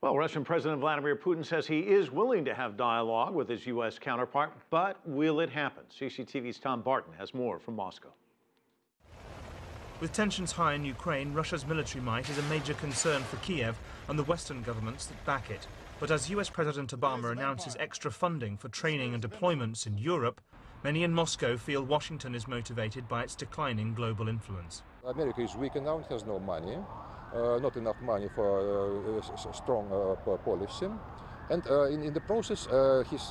Well, Russian President Vladimir Putin says he is willing to have dialogue with his U.S. counterpart, but will it happen? CCTV's Tom Barton has more from Moscow. With tensions high in Ukraine, Russia's military might is a major concern for Kiev and the Western governments that back it. But as US President Obama announces extra funding for training and deployments in Europe, many in Moscow feel Washington is motivated by its declining global influence. America is weak now, it has no money, not enough money for a strong policy. And in the process, he's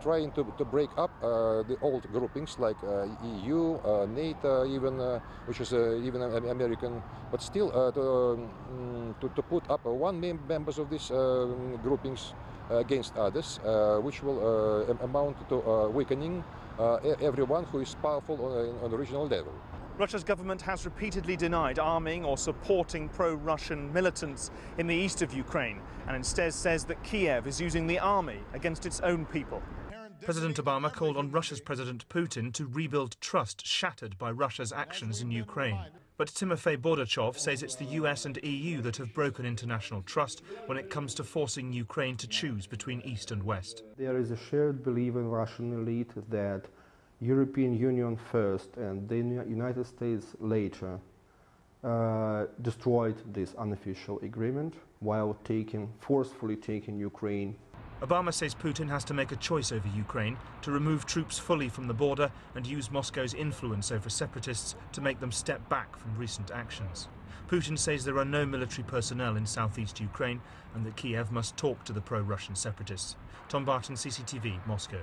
trying to break up the old groupings like EU, NATO, even which is even American, but still to put up one members of these groupings against others, which will amount to weakening everyone who is powerful on the regional level. Russia's government has repeatedly denied arming or supporting pro-Russian militants in the east of Ukraine, and instead says that Kiev is using the army against its own people. President Obama called on Russia's President Putin to rebuild trust shattered by Russia's actions in Ukraine. But Timofey Bordachov says it's the US and EU that have broken international trust when it comes to forcing Ukraine to choose between East and West. There is a shared belief in Russian elite that European Union first and the United States later destroyed this unofficial agreement while forcefully taking Ukraine. Obama says Putin has to make a choice over Ukraine, to remove troops fully from the border and use Moscow's influence over separatists to make them step back from recent actions. Putin says there are no military personnel in southeast Ukraine and that Kiev must talk to the pro-Russian separatists. Tom Barton, CCTV, Moscow.